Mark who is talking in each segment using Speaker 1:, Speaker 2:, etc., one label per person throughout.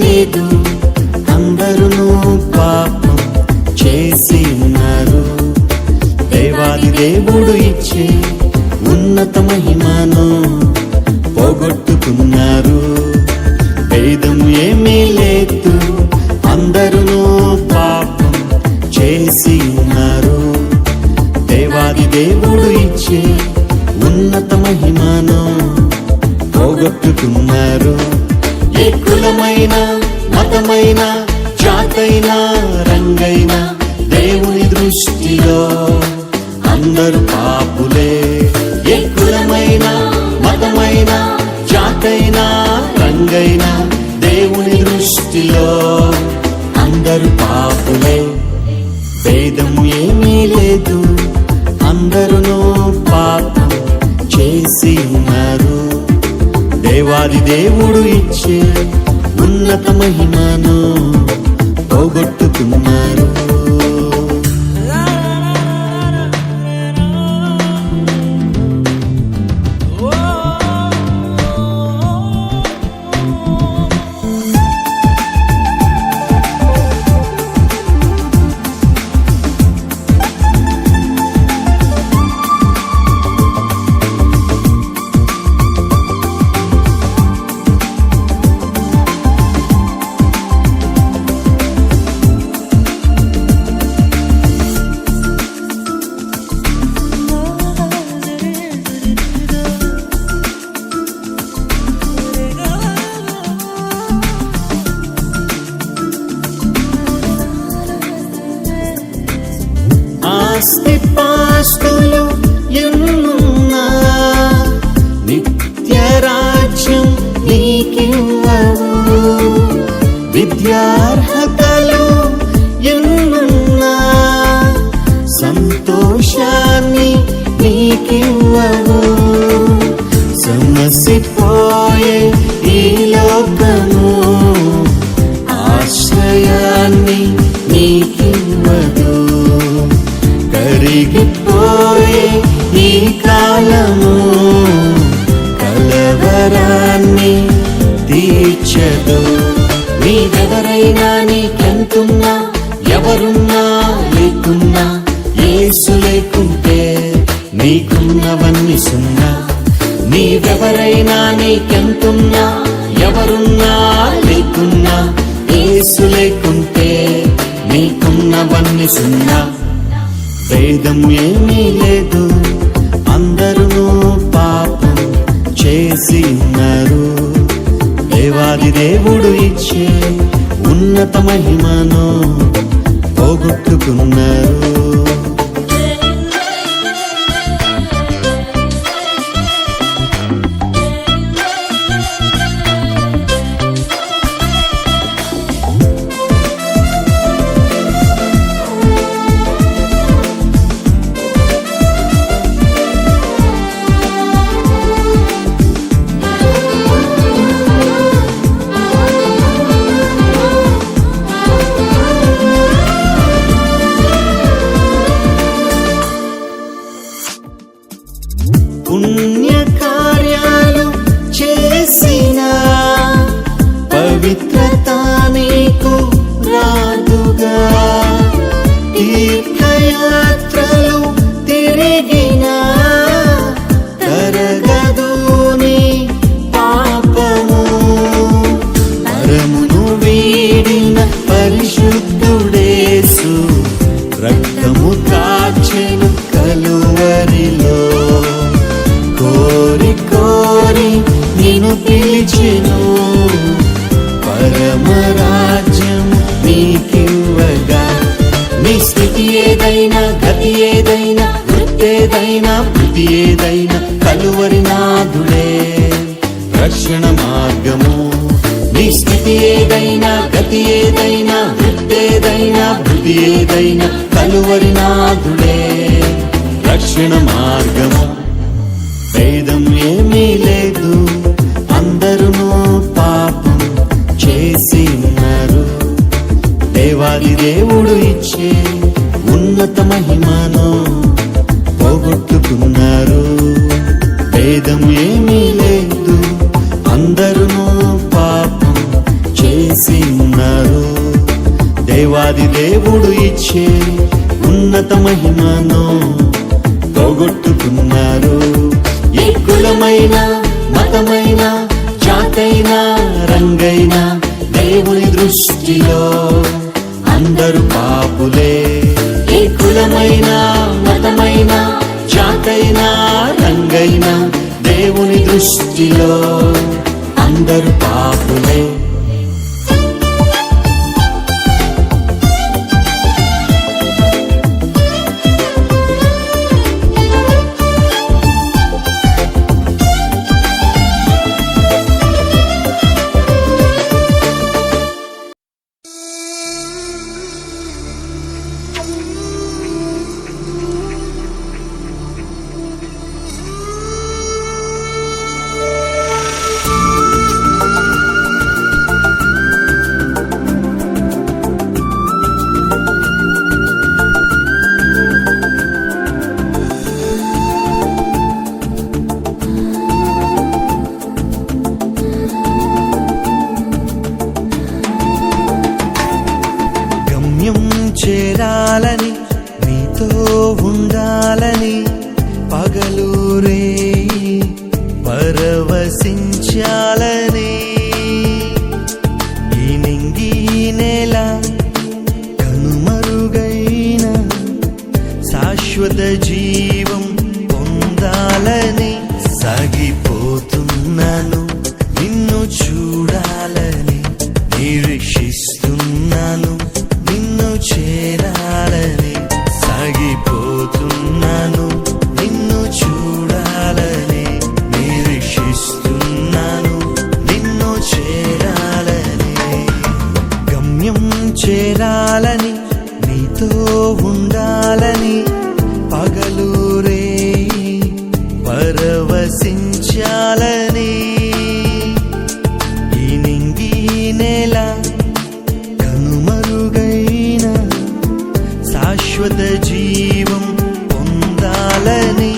Speaker 1: లేదు, అందరూ పాపం చేసి ఉన్నారు. దేవాది దేవుడు ఇచ్చే ఉన్నత మహిమను పోగొట్టుకున్నారు. భేదం ఏమీ లేదు, అందరూ పాపం చేసి ఉన్నారు. దేవాది దేవుడు ఇచ్చే ఉన్నత మహిమను పోగొట్టుకున్నారు. ఏ కులమైన, మతమైన, జాతైన, రంగైన దేవుని దృష్టిలో అందరూ పాపులే. ఏ కులమైన, మతమైన, జాతైన, రంగైన దేవుని దృష్టిలో అందరూ పాపులే. భేదం ఏమీ లేదు, అందరూ పాపం చేసి ఉన్నారు. దేవాది దేవుడు ఇచ్చే ఉన్నత మహిమను పోగొట్టుకున్నారు. ఆస్తిపాస్తులు ఎన్నున్నా నిత్య రాజ్యం నీకివ్వవు. విద్యార్హతలు ఎన్నున్నా సంతోషాన్ని నీకివ్వవు. సమసిపోయే ఈ లోకము ఆశ్రయాన్ని నీకివ్వదు. కరిగిపోయే ఈ కాలము కలవరాన్ని తీర్చదు. నీవెవరైనా, నీకెంతున్నా, ఎవరున్నా లేకున్నా, యేసు లేకుంటే నీకున్నవన్నీ సున్నా. నీవెవరైనా, నీకెంతున్నా, ఎవరున్నా లేకున్నా, యేసు లేకుంటే నీకున్నవన్నీ సున్నా. భేదం ఏమీ లేదు, అందరూ పాపం చేసి ఉన్నారు. దేవాది దేవుడు ఇచ్చే ఉన్నత మహిమను పోగొట్టుకున్నారు. పుణ్య కార్యాలు చేసిన పవిత్రత నీకు రాదుగా. తీర్థయాత్రలు తిరిగిన తరగదు నీ పాపము. పరమును వీడిన పరిశుద్ధుడేసు రక్తము కాచెను కలువరిలో. కోరి కోరి నిన్ను పిలిచెను, పరమరాజ్యం నీకివ్వగా. నీ స్థితి ఏదైనా, గతి ఏదైనా, వృత్తేదైనా, బుద్ధి ఏదైనా కలువరి నాథుడే రక్షణ మార్గము. నీ స్థితి ఏదైనా, గతి ఏదైనా, వృత్తేదైనా, బుద్ధి ఏదైనా కలువరి నాథుడే రక్షణ మార్గము. భేదం ఏమీ లేదు, అందరూ పాపం చేసి ఉన్నారు. దేవాది దేవుడు ఇచ్చే ఉన్నత మహిమను పోగొట్టుకున్నారు. భేదం ఏమీ లేదు, అందరూ పాపం చేసి వేసి ఉన్నారు. దేవాది దేవుడు ఇచ్చే ఉన్నత మహిమను పోగొట్టుకున్నారు. ఏ కులమైన మతమైన జాతైన రంగైన దేవుని దృష్టిలో అందరూ పాపులే. ఏ కులమైన మతమైన జాతైన రంగైన దేవుని దృష్టిలో అందరూ పాపులే. చేరాలని నీతో ఉండాలని పగలూరే పరవశించాలని ఈ నింగి నేల కనుమరుగైన శాశ్వత జీవం పొందాలని సాగిపోతున్నాను. నిన్ను చూడాలని నిరీక్షిస్తున్నాను. నిన్ను చేరాలని సాగిపోతున్నాను. నిన్ను చూడాలని నిరీక్షిస్తున్నాను. నిన్ను చేరాలని గమ్యం చేరాలని నీతో ఉండాలని పగలూరే పరవశించాలని ఈ నింగి నేల కనుమరుగైన శాశ్వత జీవం పొందాలని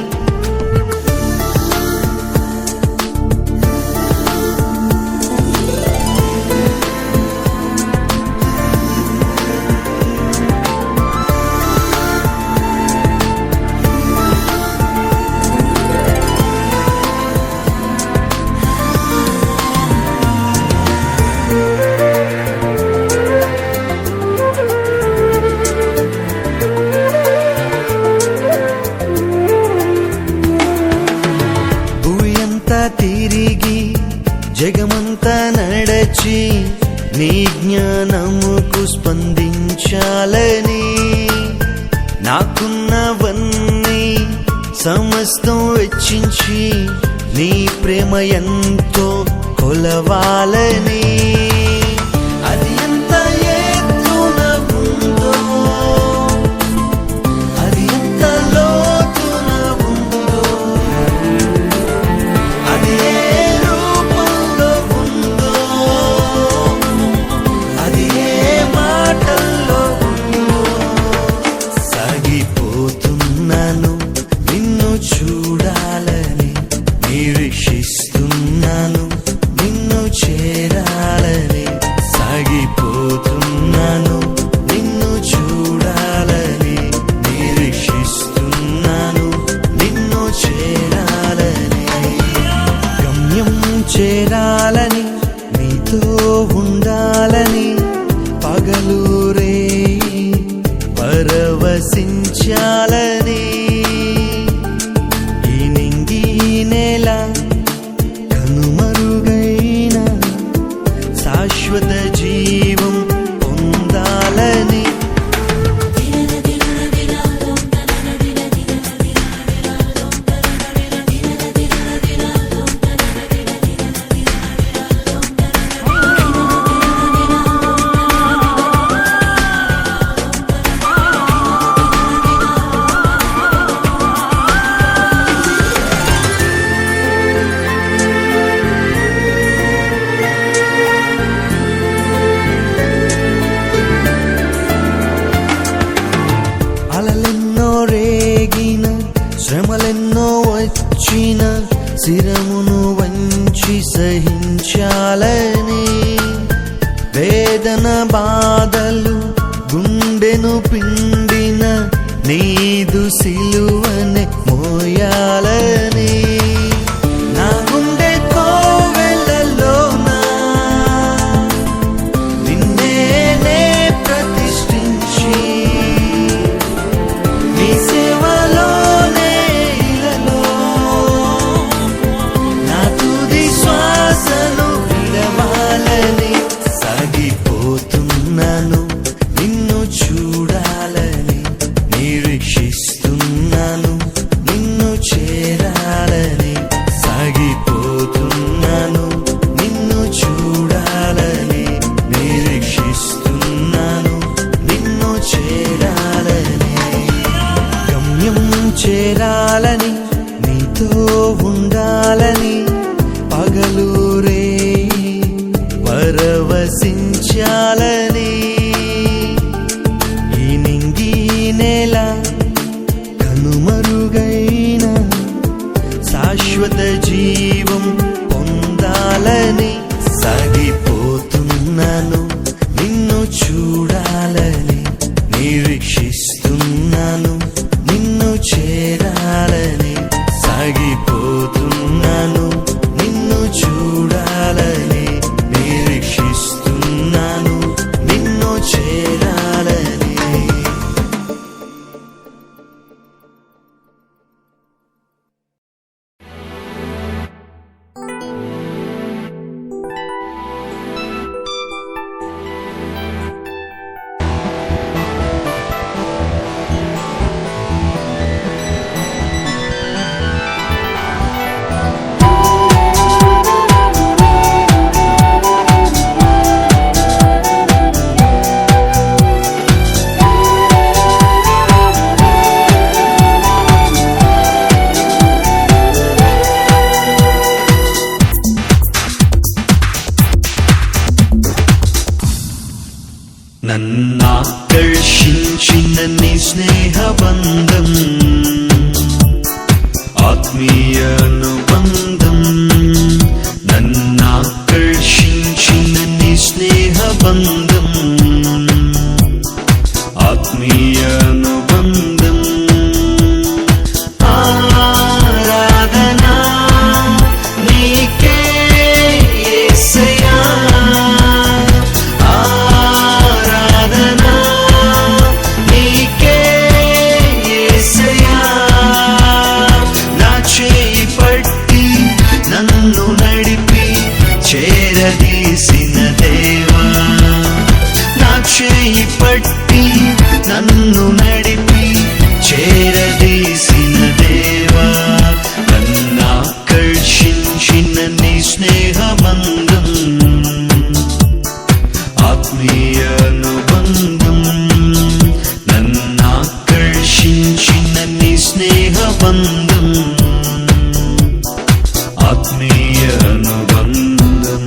Speaker 1: తిరిగి జగమంతా నడచి నీ జ్ఞానముకు స్పందించాలని నాకున్నవన్నీ సమస్తం వెచ్చించి నీ ప్రేమ ఎంతో కొలవాలని అది ఎంత ఎత్తున ఉందో అది ఎంత లోతున ఉందో అది ఏ రూపంలో ఉందో అది ఏ మాటల్లో ఉందో సాగిపోతున్నాను నిన్ను చూడాలని నిరీక్షిస్తున్నాను నిన్ను చేరాలని సాగిపోతున్నాను నిన్ను చూడాలని నిరీక్షిస్తున్నాను నిన్ను చేరాలని గమ్యం చేరాలని నీతో ఉండాలని పగలూరే పరవశించాలని ఈ నింగి నేల కనుమరుగైన శాశ్వత జీవం పొందాలని అలలెన్నో రేగిన శ్రమలెన్నో వచ్చిన శిరమును వంచి సహించాలని నీదు సిలువనే మోయాలని నా గుండె కోవెలలోనా నిన్నే నే ప్రతిష్ఠించి నీ సేవలోనే ఇలలో నా తుది శ్వాసను విడవాలని సాగిపోతున్నాను నిన్ను చూడాలని నిరీక్షిస్తున్నాను నిన్ను చేరాలని సాగిపోతున్నాను నిన్ను చూడాలని నిరీక్షిస్తున్నాను నిన్ను చేరాలని గమ్యం చేరాలని నీతో ఉండాలని పగలూరే పరవశించాలని ఈ నింగి నేల కనుమరుగైన శాశ్వత జీవం పొందాలని సాగిపోతున్నాను నిన్ను చూడాలని నిరీక్షిస్తున్నాను నిన్ను చేరాలని సాగిపోతున్నాను నిన్ను చూడాలని నిరీక్షిస్తున్నాను నిన్ను చేరాలని నన్నాకర్షించిన నీ స్నేహబంధం ఆత్మీయ అనుబంధం నన్నాకర్షించిన నీ స్నేహబంధం ఆత్మీయ అనుబంధం ఆరాధనా నీకే యేసయ్యా నన్ను నడిపి చేరదీసిన దేవా నా చేయి పట్టి నన్ను నడిపి చేరదీసిన దేవా నన్నాకర్షించిన నీ స్నేహబంధం ఆత్మీయ అనుబంధం నన్నాకర్షించిన నీ స్నేహబంధం ఆత్మీయ అనుబంధం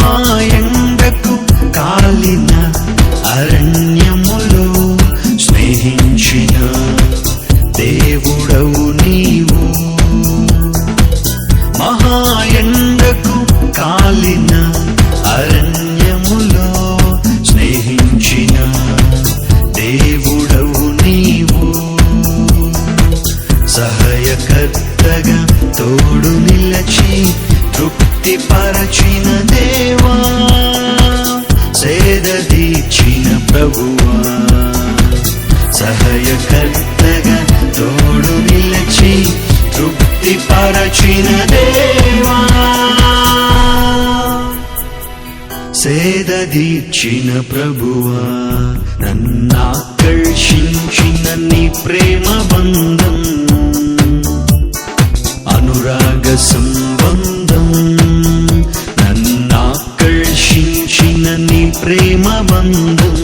Speaker 1: మహాయండకు కాలిన అరణ్యములో స్నేహించిన దేవుడవు నీవు మహాయండకు కాలిన అరణ్యములో స్నేహించిన దేవుడవు నీవు సహాయకర్తగా తోడు నిలచి తృప్తి పరచిన దేవా సేదదీర్చిన ప్రభువా సహాయకర్తగా తోడు నిలచి తృప్తి పరచిన దేవా సేదదీర్చిన ప్రభువా నన్నాకర్షించిన నీ ప్రేమ బంధం అనురాగ సంబంధం నన్నాకర్షించిన నీ ప్రేమ బంధం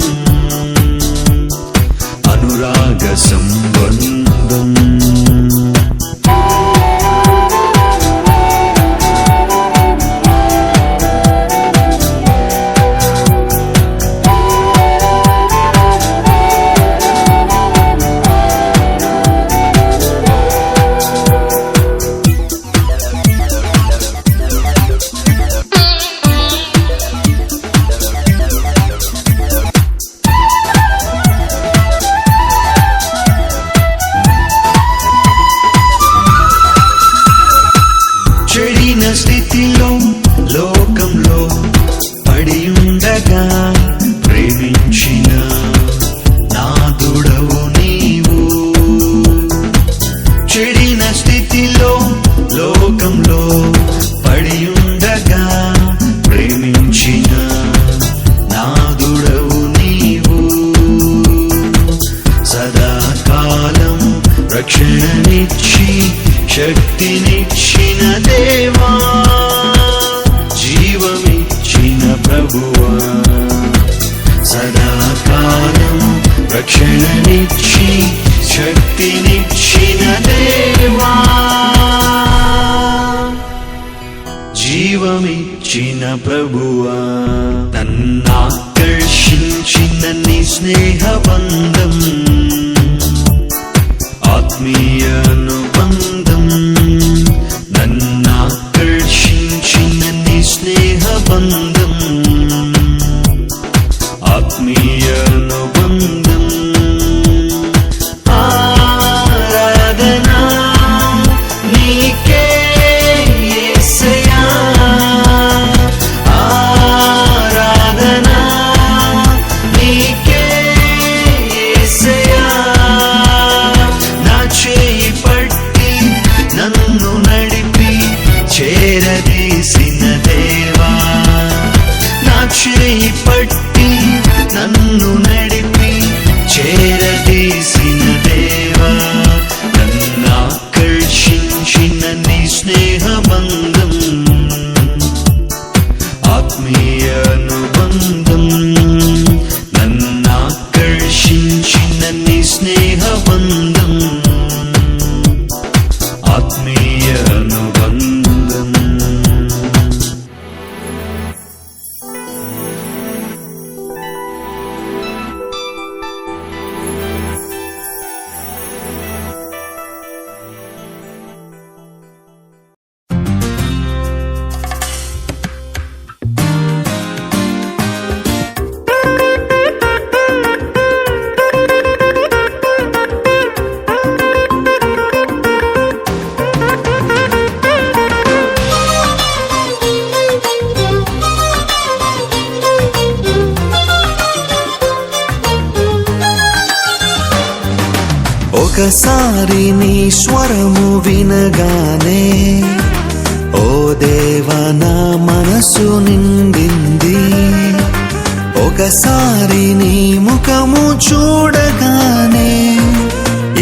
Speaker 1: స్థితిలో లోకంలో పడి ఉండగా ప్రేమించిన నాదుడవు నీవు. చెడిన స్థితిలో లోకంలో పడి ఉండగా ప్రేమించిన నాదుడవు నీవు. సదాకాలం రక్షణనిచ్చి శక్తినిచ్చిన దేవా, జీవమిచ్చిన ప్రభువా. సదాకాలం రక్షణనిచ్చి శక్తినిచ్చిన దేవా, జీవమిచ్చిన ప్రభువా. నన్నాకర్షించిన నీ స్నేహబంధం, ఆత్మీయ అనుబంధం. నన్నాకర్షించిన నీ స్నేహబంధం, ఆత్మీయ అనుబంధం. ఆరాధనా నీకే యేసయ్యా, ఆరాధనా నీకే యేసయ్యా. నా చేయి పట్టి నన్ను నడిపి చేరదీసిన దేవా, నా చేయి పట్టి నన్ను నడిపి చేరదీసిన దేవా. నన్నాకర్షించిన నీ స్నేహబంధం, ఆత్మీయ అనుబంధం. నన్నాకర్షించిన నీ స్నేహబంధం, ఆత్మీయ అనుబంధం. ఒకసారి నీ స్వరము వినగానే ఓ దేవా నా మనసు నిండింది. ఒకసారి నీ ముఖము చూడగానే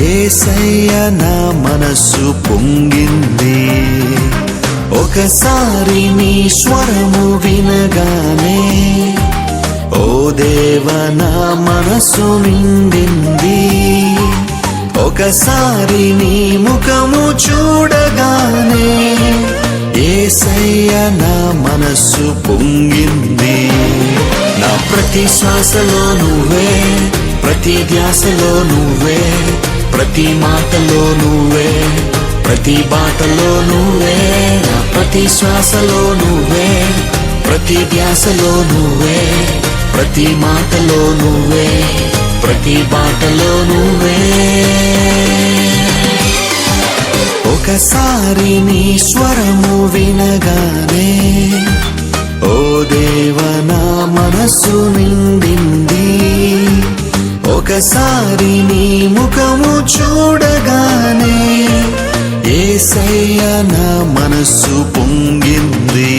Speaker 1: యేసయ్య నా మనసు పొంగింది. ఒకసారి నీ స్వరము వినగానే ఓ దేవా నా మనసు నిండింది. ఒకసారి నీ ముఖము చూడగానే యేసయ్య నా మనసు పొంగింది. నా ప్రతి శ్వాసలో నువ్వే, ప్రతి ధ్యాసలో నువ్వే, ప్రతి మాటలో నువ్వే, ప్రతి బాటలో నువ్వే. నా ప్రతి శ్వాసలో నువ్వే, ప్రతి ధ్యాసలో నువ్వే, ప్రతి మాటలో నువ్వే, ప్రతి బాటలో నువ్వే. ఒకసారి నీ స్వరము వినగానే ఓ దేవా నా మనసు నిండింది. ఒకసారి నీ ముఖము చూడగానే యేసయ్య నా మనసు పొంగింది.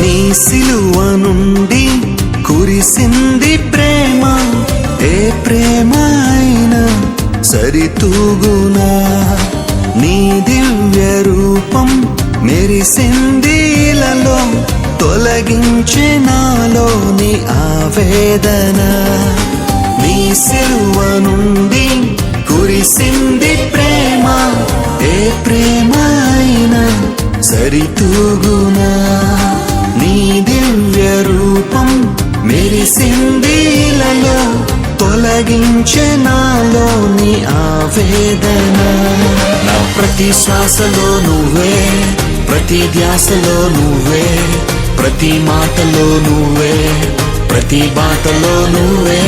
Speaker 1: నీ సిలువ నుండి కురిసింది ప్రేమ, ఏ ప్రేమ అయినా సరితూగునా. నీ దివ్య రూపం మెరిసింది ఇలలో, తొలగించే నాలోని నాలోని ఆవేదన. నీ సిలువ నుండి కురిసింది ప్రేమ, ఏ ప్రేమ అయినా సరితూగునా. నీ దివ్య రూపం మెరిసింది ఇలలో, తొలగించే నాలోని ఆవేదన. నా ప్రతి శ్వాసలో నువ్వే, ప్రతి ధ్యాసలో నువ్వే, ప్రతి మాటలో నువ్వే, ప్రతి బాటలో నువ్వే.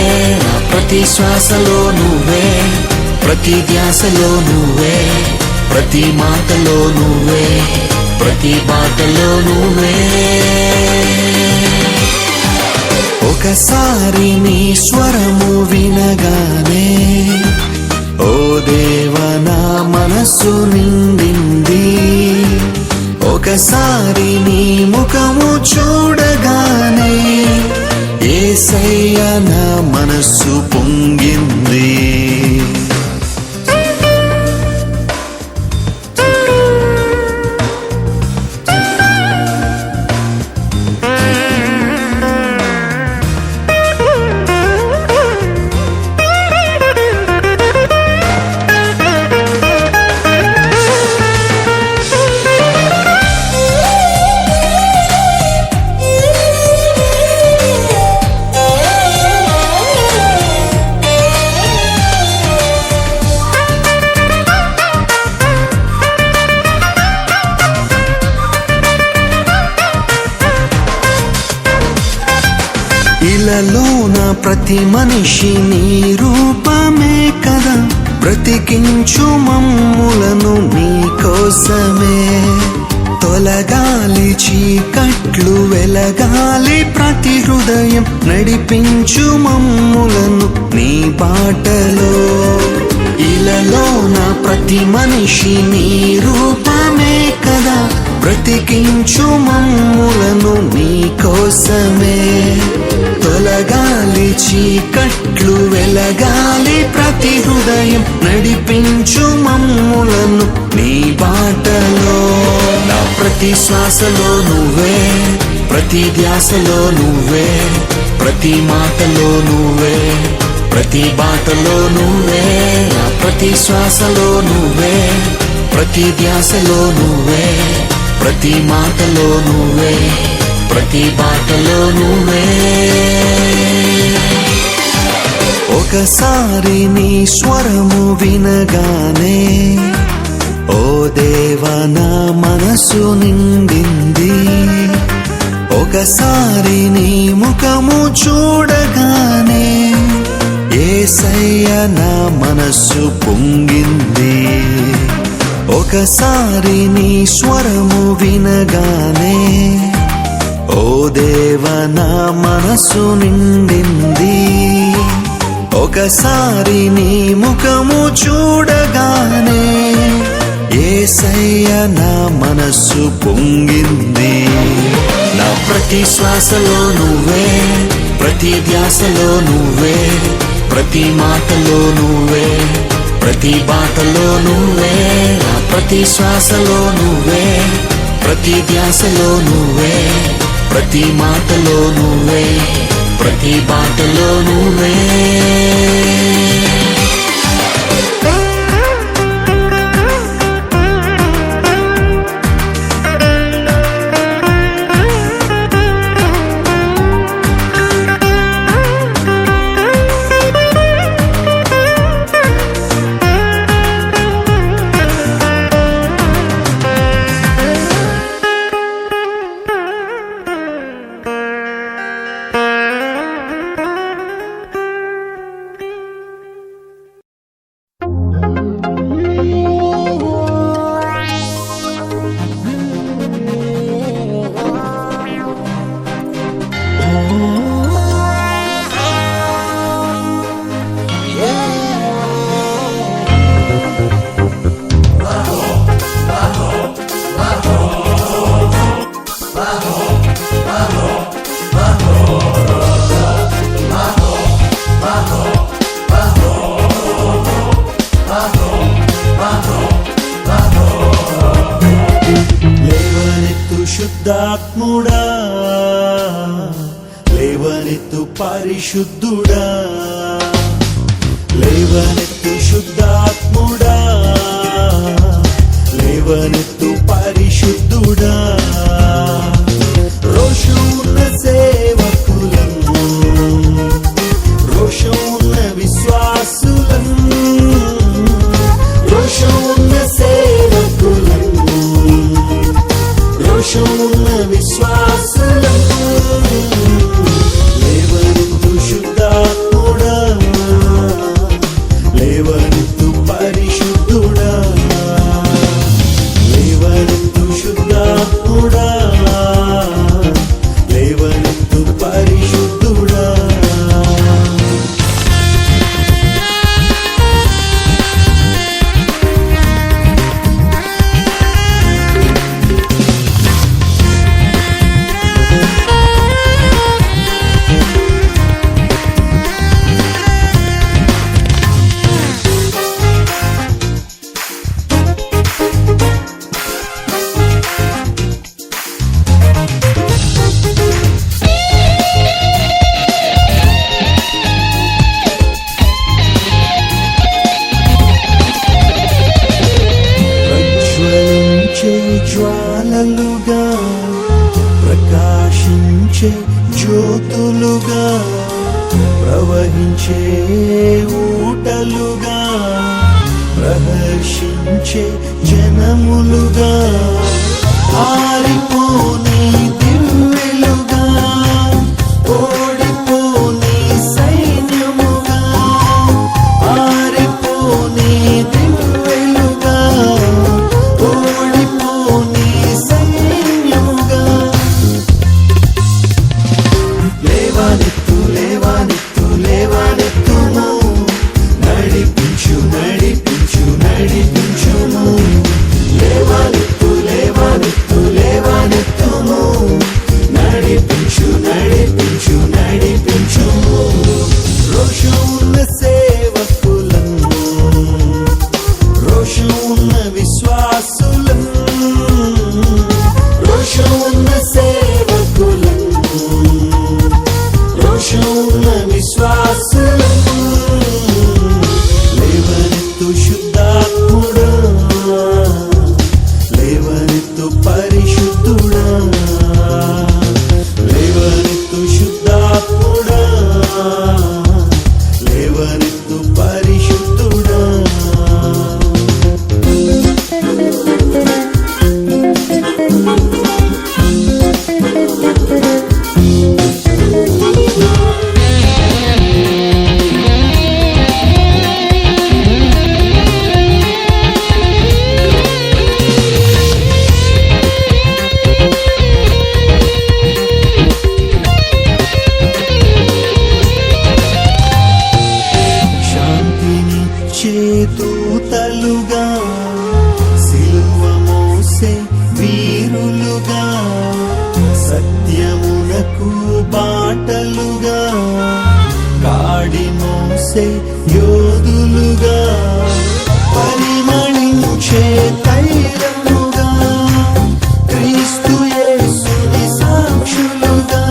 Speaker 1: నా ప్రతి శ్వాసలో నువ్వే, ప్రతి ధ్యాసలో నువ్వే, ప్రతి మాటలో నువ్వే, ప్రతి బాటలో నువ్వే. ఒకసారి నీ స్వరము వినగానే, ఓ దేవా నా మనస్సు నిండింది. ఒకసారి నీ ముఖము చూడగానే, యేసయ్యా నా మనస్సు పొంగింది. ఇలలోన ప్రతి మనిషి నీ రూపమే కదా, బ్రతికించు మమ్ములను నీ కోసమే. తొలగాలి చీకట్లు, వెలగాలి ప్రతి హృదయం, నడిపించు మమ్ములను నీ బాటలో. ఇలలోన ప్రతి మనిషి నీ రూపమే కదా, బ్రతికించు మమ్ములను నీ కోసమే. తొలగాలి చీకట్లు, వెలగాలి ప్రతి హృదయం, నడిపించు మమ్ములను నీ బాటలో. నా ప్రతి శ్వాసలో నువ్వే, ప్రతి ధ్యాసలో నువ్వే, ప్రతి మాటలో నువ్వే, ప్రతి బాటలో నువ్వే. నా ప్రతి శ్వాసలో నువ్వే, ప్రతి ధ్యాసలో నువ్వే, ప్రతి మాటలో నువ్వే, ప్రతి బాటలో నువ్వే. ఒకసారి నీ స్వరము వినగానే, ఓ దేవా నా మనసు నిండింది. ఒకసారి నీ ముఖము చూడగానే, యేసయ్యా నా మనస్సు పొంగింది. ఒకసారి నీ స్వరము వినగానే, ఓ దేవా నా మనసు నిండింది. ఒకసారి నీ ముఖము చూడగానే, యేసయ్యా నా మనస్సు పొంగింది. నా ప్రతి శ్వాసలో నువ్వే, ప్రతి ధ్యాసలో నువ్వే, ప్రతి మాటలో నువ్వే, ప్రతి బాటలో నువ్వే. నా ప్రతి శ్వాసలో నువ్వే, ప్రతి ధ్యాసలో నువ్వే, ప్రతి మాటలో నువ్వే, ప్రతి బాటలో నువ్వే. లేవనెత్తు పరిశుద్ధుడా, లేవనెత్తు శుద్ధాత్ముడా, లేవనెత్తు పరిశుద్ధుడా. రోషం ఉన్న సేవకులను, రోషం ఉన్న విశ్వాసులను, రోషం ఉన్న సేవకులను, రోషం ఉన్న విశ్వాసులను. లేవనెత్తు శుద్ధాత్ముడా, లేవనెత్తు పరిశుద్ధుడా, లేవనెత్తు శుద్ధాత్ముడా, లేవనెత్తు పరిశుద్ధుడా. జ్వాలలుగా ప్రకాశించే జ్యోతులుగా, ప్రవహించే ఊటలుగా, ప్రహర్షించే జనములుగా, ఆరిపోని దివ్వెలుగా, ఓడిపోని సైన్యముగా, ఆరిపోని దివ్వెలుగా, ఓడిపోని సైన్యముగా. లేవనెత్తు లేవనెత్తు లేవనెత్తుము, నడిపించు నడిపించు నడిపించుము. లేవనెత్తు లేవనెత్తు లేవనెత్తుము, నడిపించు నడిపించు నడిపించుము. రోషం ఉన్న సేవకులను, రోషం ఉన్న విశ్వాసులను, రోషం ఉన్న సేవకులను, రోషం ఉన్న విశ్వాసులను. లేవనెత్తు శుద్ధాత్ముడా, లేవనెత్తు పరిశుద్ధుడా, లేవనెత్తు శుద్ధాత్ముడా, లేవనెత్తు పరిశుద్ధుడా. దూతలుగా, సిలువ మోసే వీరులుగా, సత్యమునకు బాటలుగా, కాడి మోసే యోధులుగా, పరిమళించే తైలముగా, క్రీస్తు యేసుని సాక్షులుగా,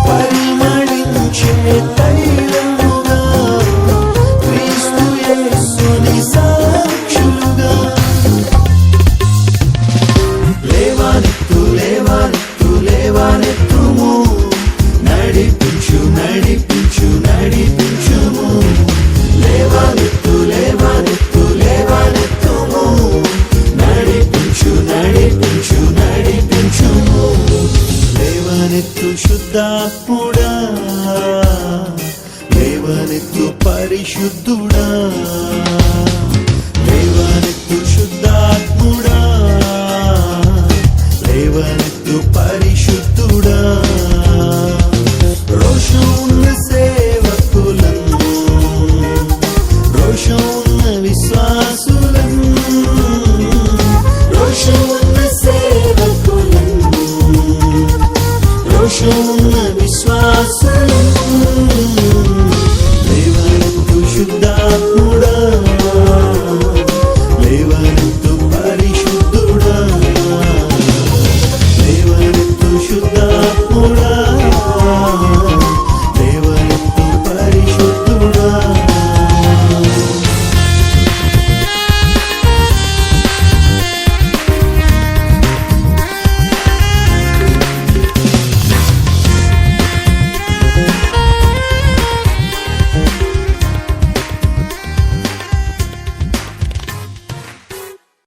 Speaker 1: పరిమళించే తైలముగా, క్రీస్తు యేసుని సాక్షులుగా. లేవనెత్తు లేవనెత్తు లేవనెత్తుము, నడిపించు నడిపించు నడిపించుము. లేవనెత్తు లేవనెత్తు లేవనెత్తుము, నడిపించు నడిపించు నడిపించుము. లేవనెత్తు శుద్ధాత్ముడా, లేవనెత్తు పరిశుద్ధుడా, లేవనెత్తు శుద్ధ